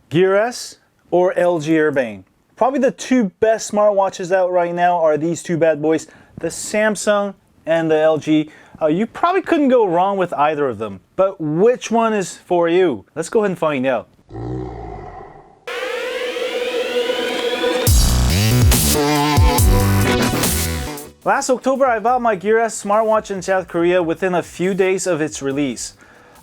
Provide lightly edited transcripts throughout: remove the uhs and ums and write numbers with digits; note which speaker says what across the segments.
Speaker 1: Gear S or LG Urbane? Probably the two best smartwatches out right now are these two bad boys, the Samsung and the LG. You probably couldn't go wrong with either of them, but which one is for you? Let's go ahead and find out. Last October, I bought my Gear S smartwatch in South Korea within a few days of its release.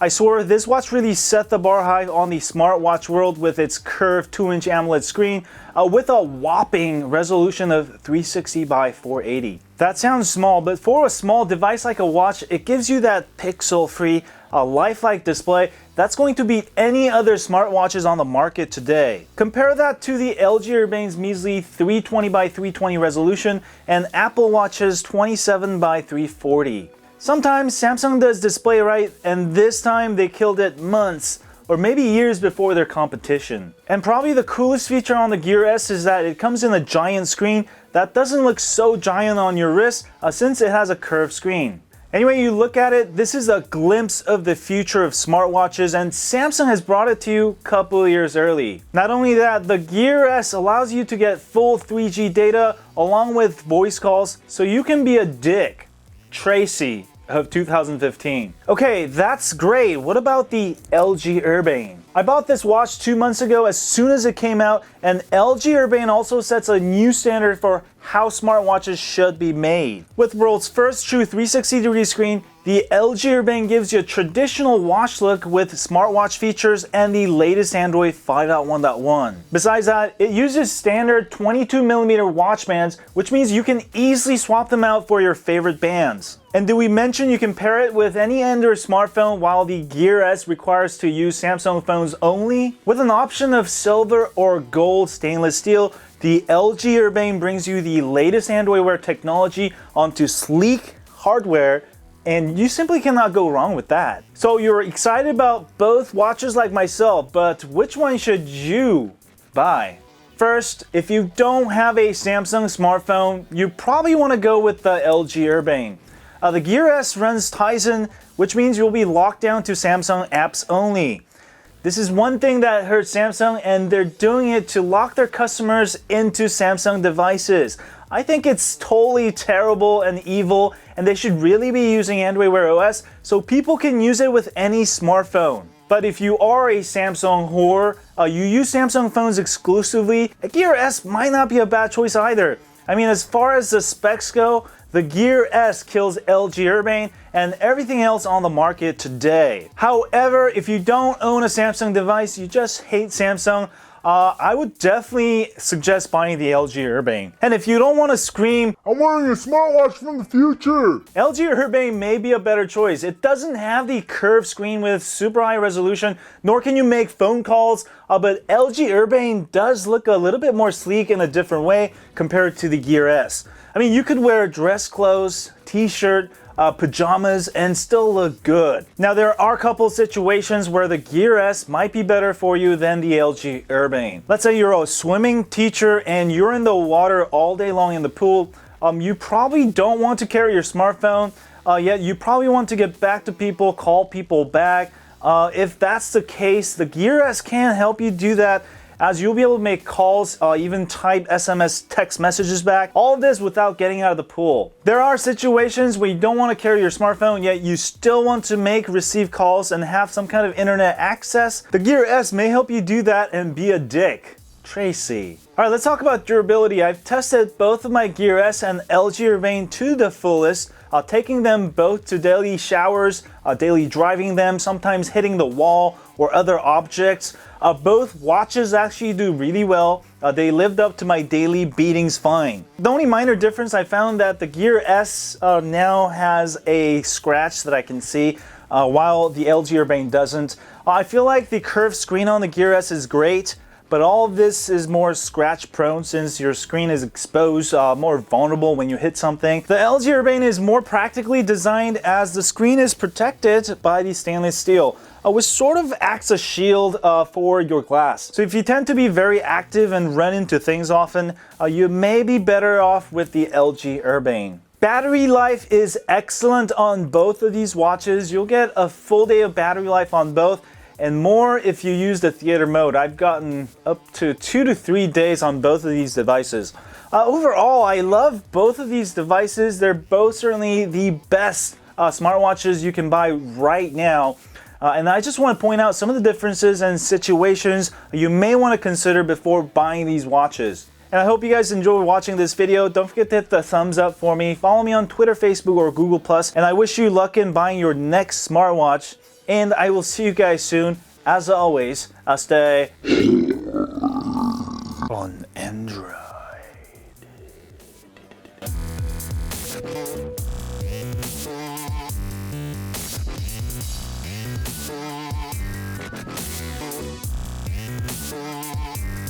Speaker 1: I swore this watch really set the bar high on the smartwatch world with its curved 2-inch AMOLED screen with a whopping resolution of 360 by 480. That sounds small, but for a small device like a watch, it gives you that pixel-free, lifelike display that's going to beat any other smartwatches on the market today. Compare that to the LG Urbane's measly 320 by 320 resolution and Apple Watch's 27 by 340. Sometimes Samsung does display right, and this time they killed it months or maybe years before their competition. And probably the coolest feature on the Gear S is that it comes in a giant screen that doesn't look so giant on your wrist since it has a curved screen. Anyway you look at it, this is a glimpse of the future of smartwatches, and Samsung has brought it to you a couple of years early. Not only that, the Gear S allows you to get full 3G data along with voice calls, so you can be a dick. Tracy of 2015. Okay, that's great. What about the LG Urbane? I bought this watch 2 months ago as soon as it came out, and LG Urbane also sets a new standard for how smartwatches should be made. With world's first true 360-degree screen, the LG Urbane gives you a traditional watch look with smartwatch features and the latest Android 5.1.1. Besides that, it uses standard 22mm watch bands, which means you can easily swap them out for your favorite bands. And did we mention you can pair it with any Android smartphone, while the Gear S requires to use Samsung phones only? With an option of silver or gold stainless steel, the LG Urbane brings you the latest Android Wear technology onto sleek hardware, and you simply cannot go wrong with that. So you're excited about both watches like myself, but which one should you buy? First, if you don't have a Samsung smartphone, you probably want to go with the LG Urbane. The Gear S runs Tizen, which means you'll be locked down to Samsung apps only. This is one thing that hurts Samsung, and they're doing it to lock their customers into Samsung devices. I think it's totally terrible and evil, and they should really be using Android Wear OS so people can use it with any smartphone. But if you are a Samsung whore, you use Samsung phones exclusively, a Gear S might not be a bad choice either. I mean, as far as the specs go, the Gear S kills LG Urbane and everything else on the market today. However, if you don't own a Samsung device, you just hate Samsung, I would definitely suggest buying the LG Urbane. And if you don't want to scream, "I'm wearing a smartwatch from the future," LG Urbane may be a better choice. It doesn't have the curved screen with super high resolution, nor can you make phone calls, but LG Urbane does look a little bit more sleek in a different way compared to the Gear S. I mean, you could wear dress clothes, t-shirt, pajamas, and still look good. Now, there are a couple situations where the Gear S might be better for you than the LG Urbane. Let's say you're a swimming teacher and you're in the water all day long in the pool. You probably don't want to carry your smartphone, yet you probably want to get back to people, call people back. If that's the case, the Gear S can help you do that, as you'll be able to make calls, even type SMS text messages back, all of this without getting out of the pool. There are situations where you don't want to carry your smartphone, yet you still want to receive calls and have some kind of internet access. The Gear S may help you do that and be a dick. Tracy. Alright, let's talk about durability. I've tested both of my Gear S and LG Urbane to the fullest, taking them both to daily showers, daily driving them, sometimes hitting the wall or other objects. Both watches actually do really well. They lived up to my daily beatings fine. The only minor difference, I found that the Gear S now has a scratch that I can see, while the LG Urbane doesn't. I feel like the curved screen on the Gear S is great, but all of this is more scratch prone since your screen is exposed, more vulnerable when you hit something. The LG Urbane is more practically designed, as the screen is protected by the stainless steel, which sort of acts as a shield for your glass. So if you tend to be very active and run into things often, you may be better off with the LG Urbane. Battery life is excellent on both of these watches. You'll get a full day of battery life on both. and more if you use the theater mode. I've gotten up to 2 to 3 days on both of these devices. Overall, I love both of these devices. They're both certainly the best smartwatches you can buy right now. And I just want to point out some of the differences and situations you may want to consider before buying these watches. And I hope you guys enjoyed watching this video. Don't forget to hit the thumbs up for me. Follow me on Twitter, Facebook, or Google+. And I wish you luck in buying your next smartwatch. And I will see you guys soon. As always, I'll stay on Android.